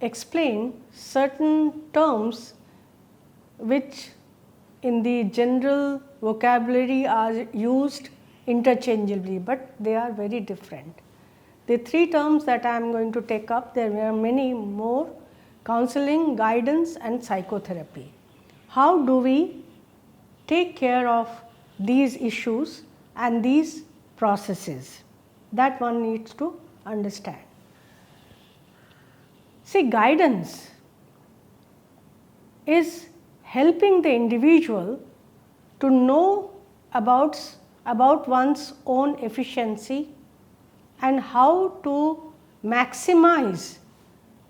explain certain terms which in the general vocabulary are used interchangeably, but they are very different. The three terms that I am going to take up, there are many more: counseling, guidance and psychotherapy. How do we take care of these issues and these processes? That one needs to understand. See, guidance is helping the individual to know about one's own efficiency and how to maximize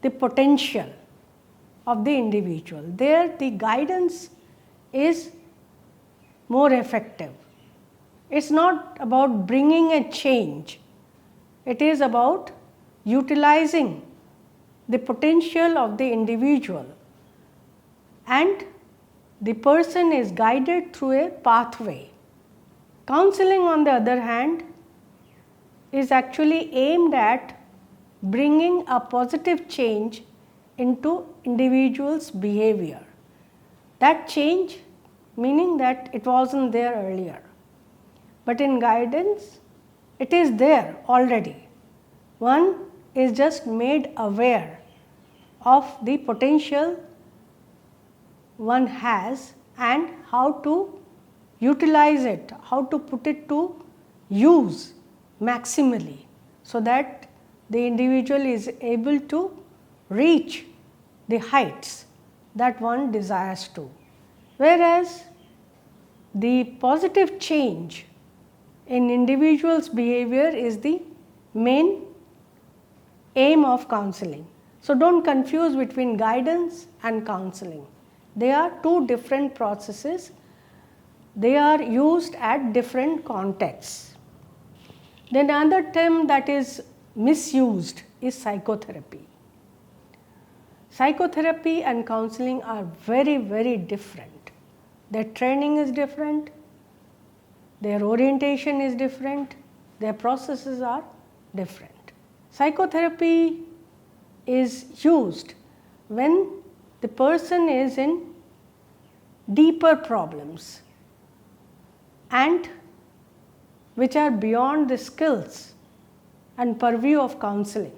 the potential of the individual. There the guidance is more effective. It's not about bringing a change. It is about utilizing the potential of the individual, and the person is guided through a pathway. Counseling, on the other hand, is actually aimed at bringing a positive change into individual's behavior. That change meaning that it wasn't there earlier, but in guidance it is there already. One is just made aware of the potential one has and how to utilize it, how to put it to use maximally, so that the individual is able to reach the heights that one desires to. Whereas the positive change in individual's behavior is the main aim of counseling. So don't confuse between guidance and counseling. They are two different processes. They are used at different contexts. Then another term that is misused is psychotherapy. Psychotherapy and counseling are very, very different. Their training is different, their orientation is different, their processes are different. Psychotherapy is used when the person is in deeper problems and which are beyond the skills and purview of counseling.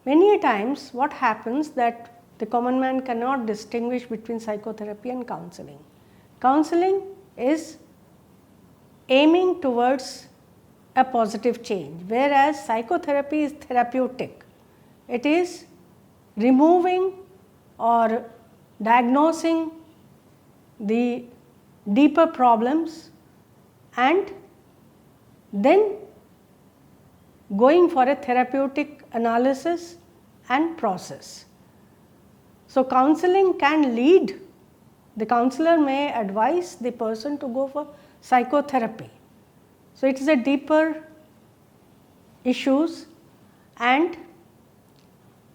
Many times what happens that the common man cannot distinguish between psychotherapy and counseling. Counseling is aiming towards a positive change, whereas psychotherapy is therapeutic. It is removing or diagnosing the deeper problems and then going for a therapeutic analysis and process. So counseling can lead, the counselor may advise the person to go for psychotherapy. So it is a deeper issues, and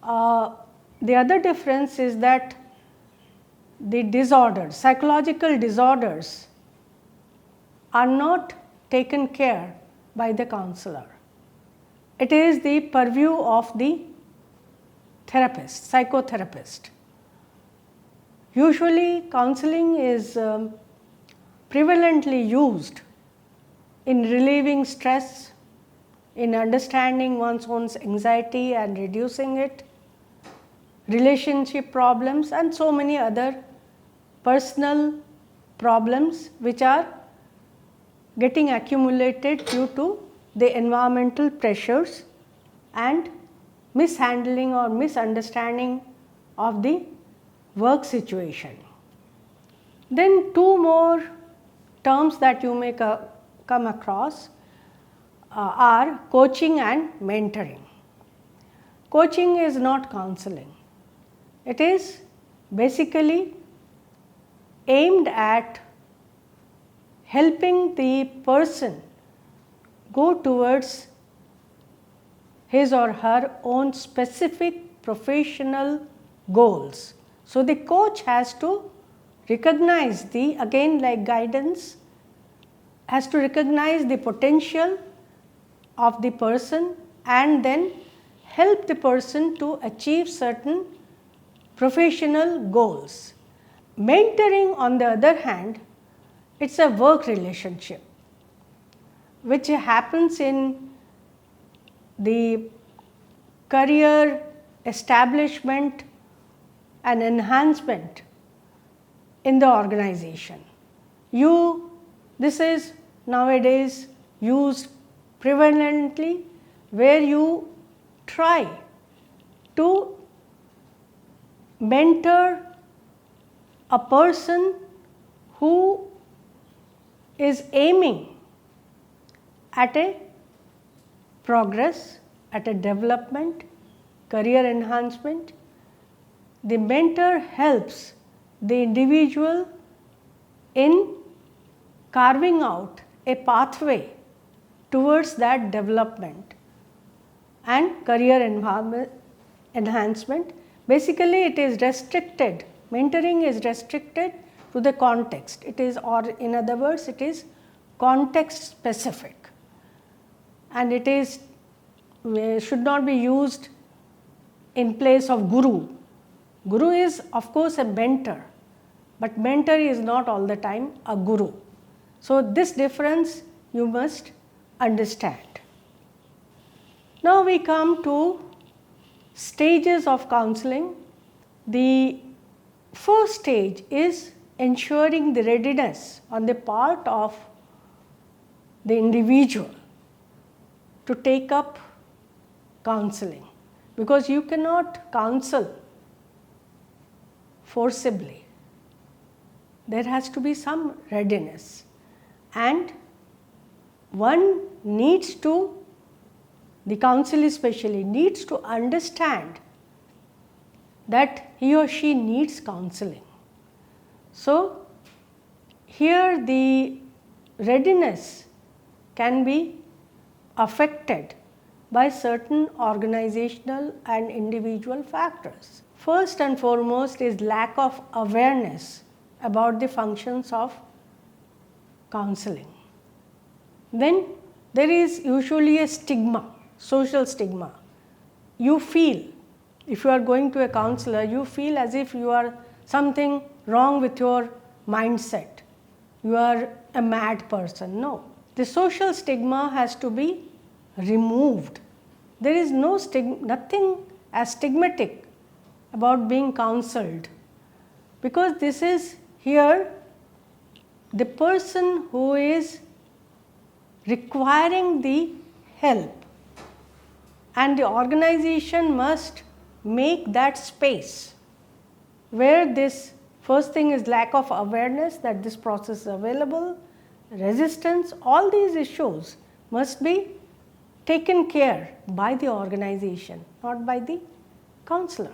the other difference is that the disorders, psychological disorders, are not taken care by the counselor. It is the purview of the therapist, psychotherapist. Usually counseling is prevalently used in relieving stress, in understanding one's own anxiety and reducing it, relationship problems and so many other personal problems which are getting accumulated due to the environmental pressures and mishandling or misunderstanding of the work situation. Then two more terms that you may come across are coaching and mentoring. Coaching is not counseling. It is basically aimed at helping the person go towards his or her own specific professional goals. So the coach has to recognize the, again like guidance, has to recognize the potential of the person and then help the person to achieve certain professional goals. Mentoring, on the other hand, it's a work relationship which happens in the career establishment and enhancement in the organization. This is nowadays used prevalently, where you try to mentor a person who is aiming at a progress, at a development, career enhancement. The mentor helps the individual in carving out a pathway towards that development and career enhancement. Basically, it is restricted. Mentoring is restricted to the context. It is, or in other words, it is context specific, and it is should not be used in place of guru. Guru is of course a mentor, but mentor is not all the time a guru. So this difference you must understand. Now we come to stages of counseling. The first stage is ensuring the readiness on the part of the individual to take up counseling, because you cannot counsel forcibly. There has to be some readiness, and one needs to, the counselor especially needs to understand that he or she needs counseling. So here the readiness can be affected by certain organizational and individual factors. First and foremost is lack of awareness about the functions of counseling. Then there is usually a stigma, social stigma. You feel, if you are going to a counselor, you feel as if you are something wrong with your mindset. You are a mad person. No. The social stigma has to be removed. There is nothing as stigmatic about being counseled, because this is here the person who is requiring the help, and the organization must make that space where this first thing is lack of awareness that this process is available, resistance, all these issues must be taken care by the organization, not by the counselor,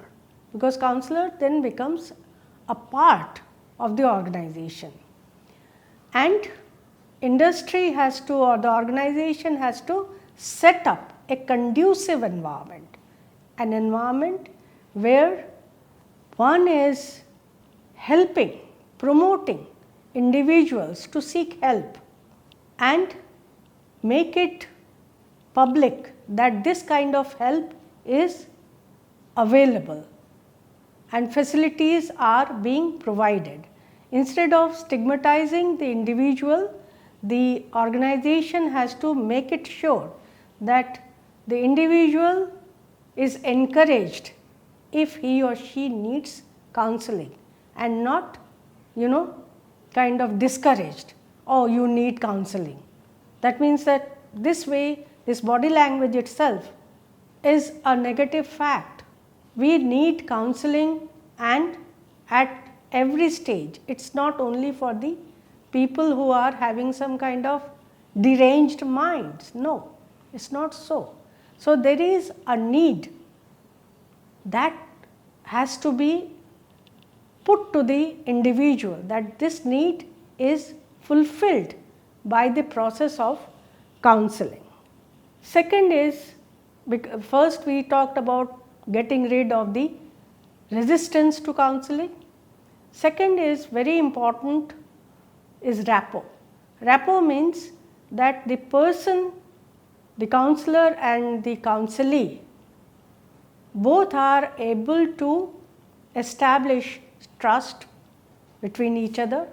because counselor then becomes a part of the organization. And industry has to, or the organization has to set up a conducive environment, an environment where one is helping, promoting individuals to seek help and make it public that this kind of help is available and facilities are being provided. Instead of stigmatizing the individual, the organization has to make it sure that the individual is encouraged if he or she needs counseling, and not, kind of discouraged. Oh, you need counseling. That means that this way, this body language itself is a negative fact. We need counseling, and at every stage. It's not only for the people who are having some kind of deranged minds. No, it's not so. So there is a need that has to be put to the individual, that this need is fulfilled by the process of counseling. Second is, first we talked about getting rid of the resistance to counseling. Second is very important is rapport. Rapport means that the person, the counselor and the counselee both are able to establish trust between each other.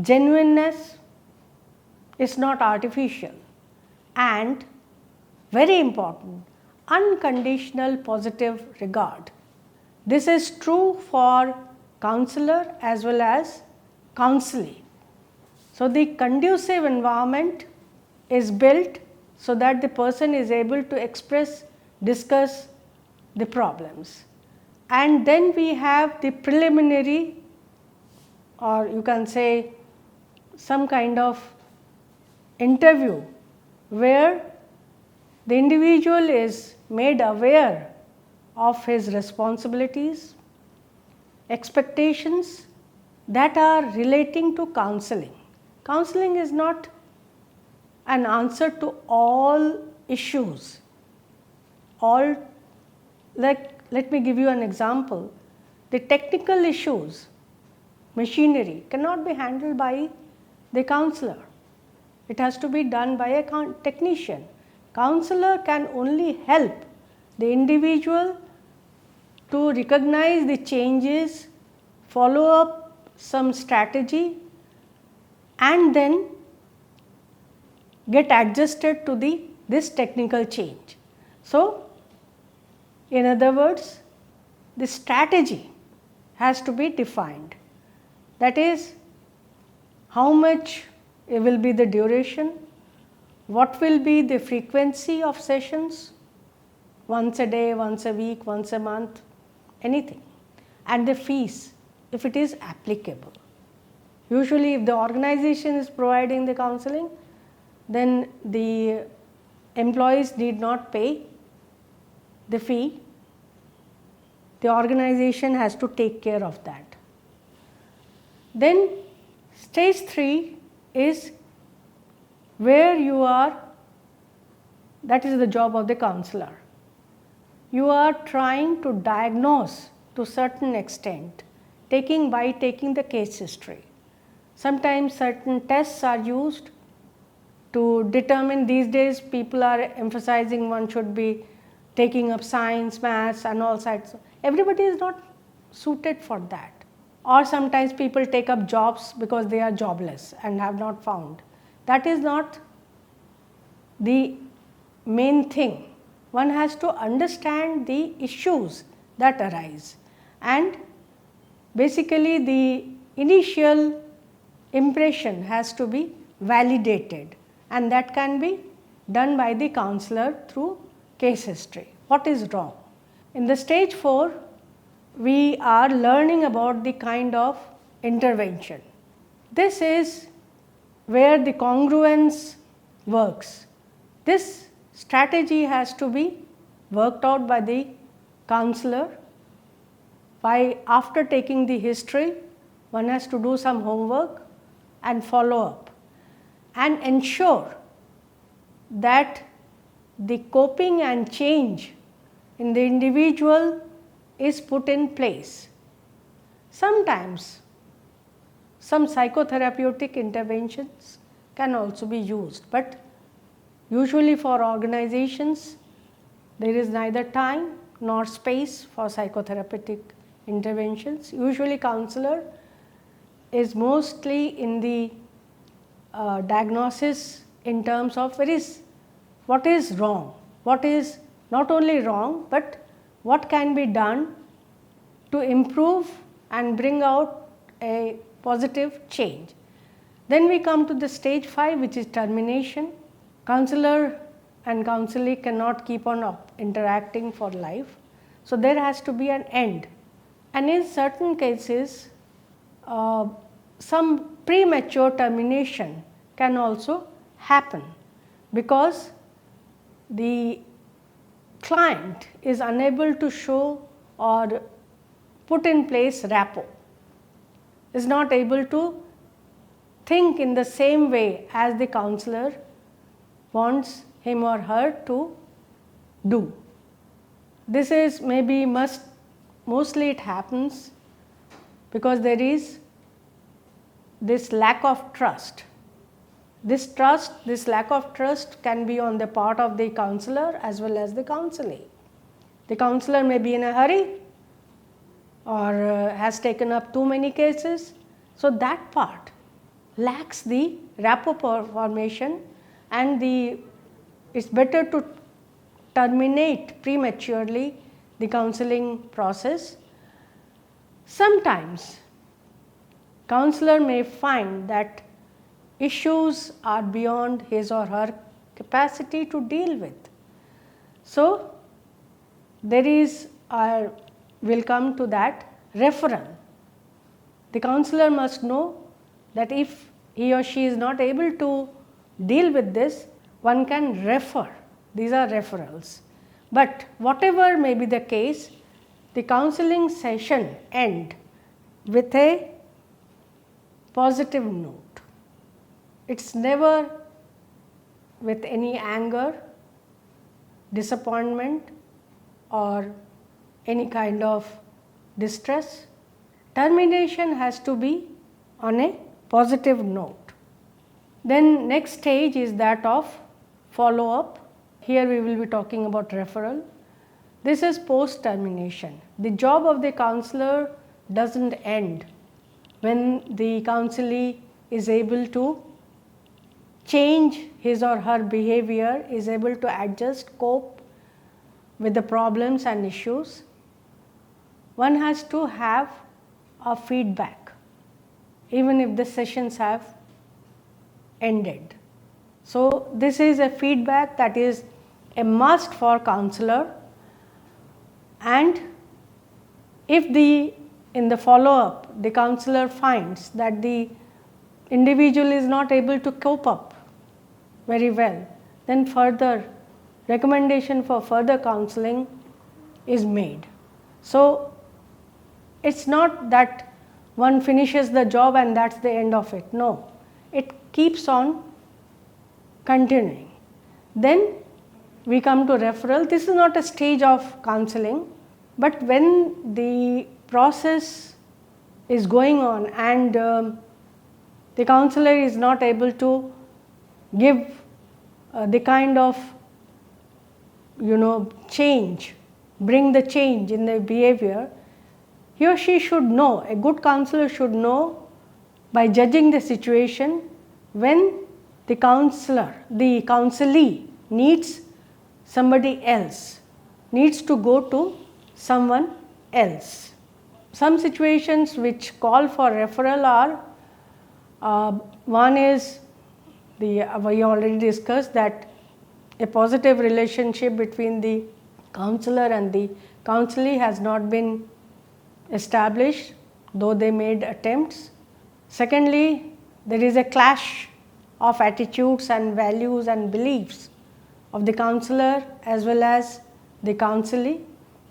Genuineness is not artificial, and very important, unconditional positive regard. This is true for counselor as well as counselee. So the conducive environment is built so that the person is able to express, discuss the problems. And then we have the preliminary, or you can say some kind of interview where the individual is made aware of his responsibilities, expectations that are relating to counseling. Counseling is not an answer to all issues. Let me give you an example. The technical issues, machinery, cannot be handled by the counselor. It has to be done by a technician. Counselor can only help the individual to recognize the changes, follow up some strategy, and then get adjusted to this technical change. So, in other words, the strategy has to be defined. That is, how much will be the duration, what will be the frequency of sessions, once a day, once a week, once a month, anything, and the fees if it is applicable. Usually if the organization is providing the counseling, then the employees need not pay the fee. The organization has to take care of that. Then stage 3 is where you are, that is the job of the counselor. You are trying to diagnose to certain extent, taking the case history. Sometimes certain tests are used to determine. These days people are emphasizing one should be taking up science, maths and all sides. Everybody is not suited for that. Or sometimes people take up jobs because they are jobless and have not found. That is not the main thing. One has to understand the issues that arise, and basically the initial impression has to be validated, and that can be done by the counselor through case history. What is wrong? In the stage 4, we are learning about the kind of intervention. This is where the congruence works. This strategy has to be worked out by the counselor. After taking the history, one has to do some homework and follow up and ensure that the coping and change in the individual is put in place. Sometimes some psychotherapeutic interventions can also be used, but usually for organizations there is neither time nor space for psychotherapeutic interventions. Usually counselor is mostly in the diagnosis in terms of what is wrong, what is not only wrong but what can be done to improve and bring out a positive change. Then we come to the stage 5, which is termination. Counselor and counselee cannot keep on interacting for life. So there has to be an end. And in certain cases, some premature termination can also happen because the client is unable to show or put in place rapport, is not able to think in the same way as the counselor wants him or her to do. This is maybe mostly it happens because there is this lack of trust. This lack of trust can be on the part of the counselor as well as the counselee. The counselor may be in a hurry or has taken up too many cases. So that part lacks the rapport formation, and it's better to terminate prematurely the counseling process. Sometimes counselor may find that issues are beyond his or her capacity to deal with. So there is, we'll come to that, referral. The counselor must know that if he or she is not able to deal with this, one can refer. These are referrals. But whatever may be the case, the counseling session end with a positive note. It's never with any anger, disappointment, or any kind of distress. Termination has to be on a positive note. Then next stage is that of follow-up. Here we will be talking about referral. This is post-termination. The job of the counselor doesn't end when the counselee is able to change his or her behavior, is able to adjust, cope with the problems and issues. One has to have a feedback even if the sessions have ended. So this is a feedback that is a must for counselor, and if in the follow-up the counselor finds that the individual is not able to cope up very well, then further recommendation for further counseling is made. So it's not that one finishes the job and that's the end of it. No, it keeps on continuing. Then we come to referral. This is not a stage of counseling, but when the process is going on and the counselor is not able to give the kind of change, bring the change in the behavior, he or she should know, a good counselor should know by judging the situation when the counselee needs somebody else, needs to go to someone else. Some situations which call for referral are, one is we already discussed that a positive relationship between the counselor and the counselee has not been established, though they made attempts. Secondly, there is a clash of attitudes and values and beliefs of the counselor as well as the counselee.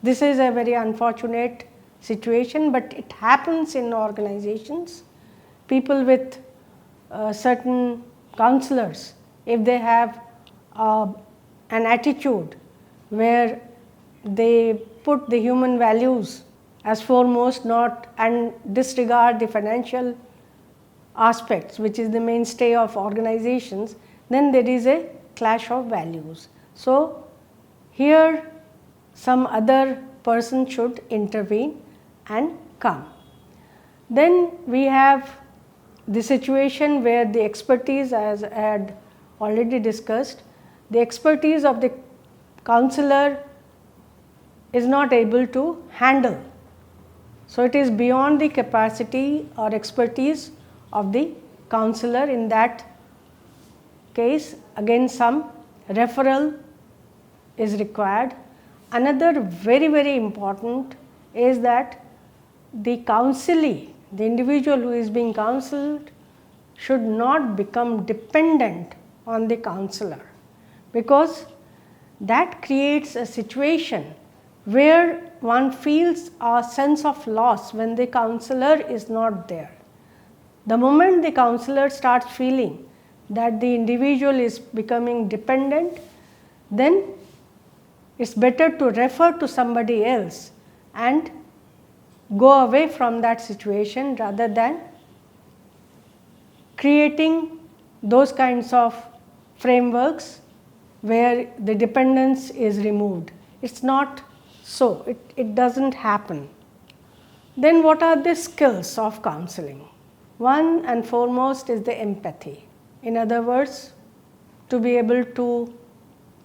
This is a very unfortunate situation, but it happens in organizations. People with certain counselors, if they have an attitude where they put the human values as foremost, and disregard the financial aspects, which is the mainstay of organizations, then there is a clash of values. So here some other person should intervene and come. Then we have the situation where the expertise, as I had already discussed, the expertise of the counselor is not able to handle. So it is beyond the capacity or expertise of the counselor. In that case, again some referral is required. Another very, very important is that the counselee, the individual who is being counseled, should not become dependent on the counselor, because that creates a situation where one feels a sense of loss when the counselor is not there. The moment the counselor starts feeling that the individual is becoming dependent, then it's better to refer to somebody else and go away from that situation rather than creating those kinds of frameworks where the dependence is removed. It's not so it doesn't happen. Then what are the skills of counseling? One and foremost is the empathy. In other words, to be able to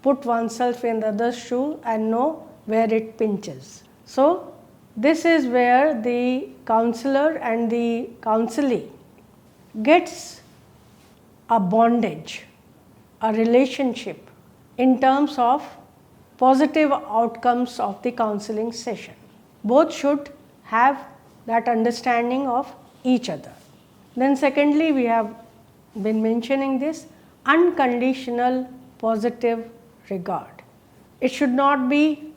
put oneself in the other's shoe and know where it pinches. So this is where the counselor and the counselee gets a bondage, a relationship in terms of positive outcomes of the counseling session. Both should have that understanding of each other. Then secondly, we have been mentioning this unconditional positive regard. It should not be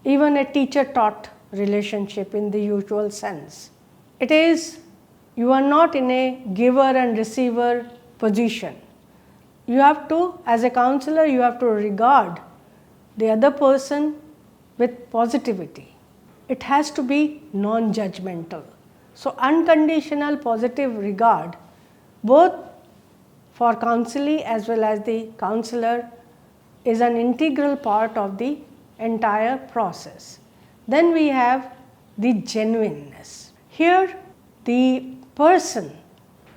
even a teacher-taught relationship in the usual sense. It is, you are not in a giver and receiver position. You have to, as a counselor, you have to regard the other person with positivity. It has to be non-judgmental. So unconditional positive regard, both for counselee as well as the counselor, is an integral part of the entire process. Then we have the genuineness. Here the person,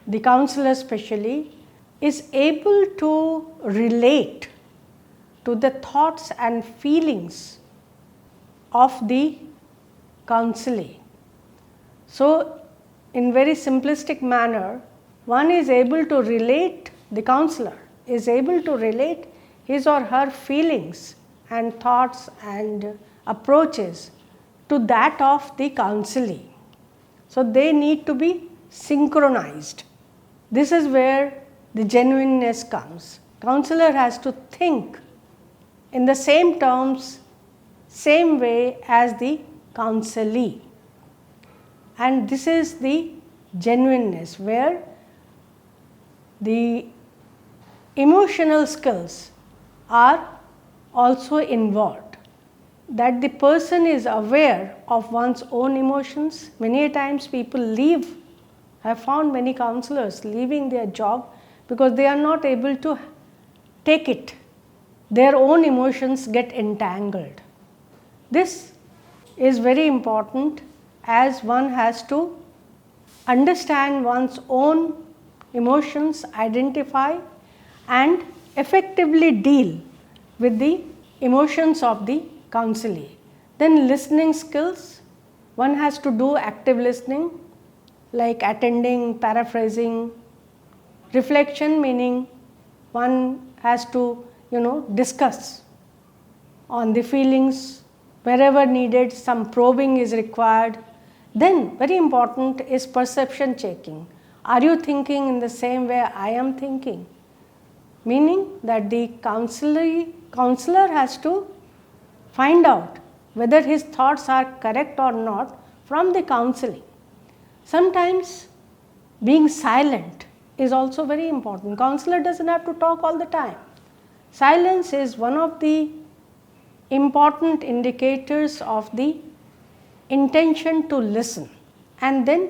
the counselor especially, is able to relate to the thoughts and feelings of the counselee. So in very simplistic manner, one is able to relate, the counselor is able to relate his or her feelings and thoughts and approaches to that of the counselee. So they need to be synchronized. This is where the genuineness comes. Counselor has to think in the same terms, same way as the counselee. And this is the genuineness where the emotional skills are also involved. That the person is aware of one's own emotions. Many times people leave, I have found many counselors leaving their job because they are not able to take it. Their own emotions get entangled. This is very important, as one has to understand one's own emotions, identify and effectively deal with the emotions of the counselee. Then listening skills, one has to do active listening like attending, paraphrasing, reflection, meaning one has to discuss on the feelings wherever needed, some probing is required. Then very important is perception checking. Are you thinking in the same way I am thinking? Meaning that the counselor has to find out whether his thoughts are correct or not from the counseling. Sometimes being silent is also very important. Counselor doesn't have to talk all the time. Silence is one of the important indicators of the intention to listen, and then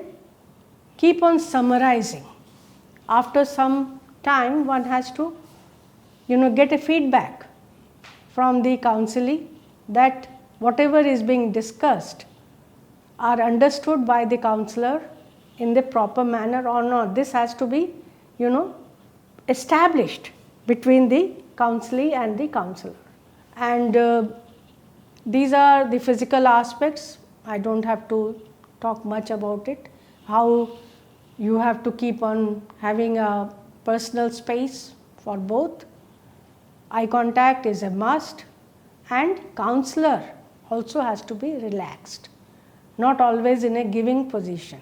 keep on summarizing. After some time, one has to get a feedback from the counselee that whatever is being discussed are understood by the counselor in the proper manner or not. This has to be established between the counselee and the counselor. And these are the physical aspects. I don't have to talk much about it. How you have to keep on having a personal space for both. Eye contact is a must, and counselor also has to be relaxed, not always in a giving position.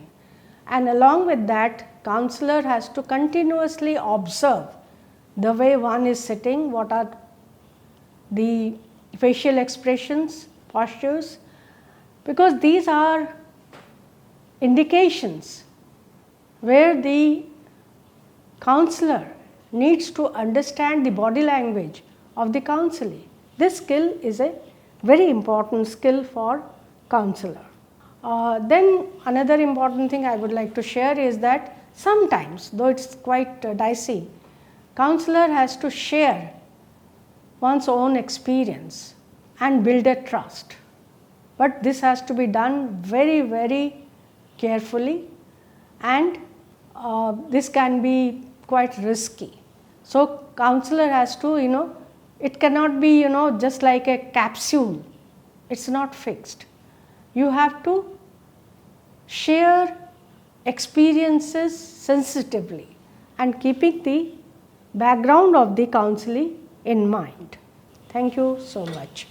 And along with that, counselor has to continuously observe the way one is sitting, what are the facial expressions, postures, because these are indications where the counselor needs to understand the body language of the counselee. This skill is a very important skill for counselor. Then another important thing I would like to share is that sometimes, though it's quite dicey, counselor has to share one's own experience and build a trust. but this has to be done very, very carefully, and this can be quite risky. So counselor has to, it cannot be, just like a capsule. It's not fixed. You have to share experiences sensitively and keeping the background of the counseling in mind. Thank you so much.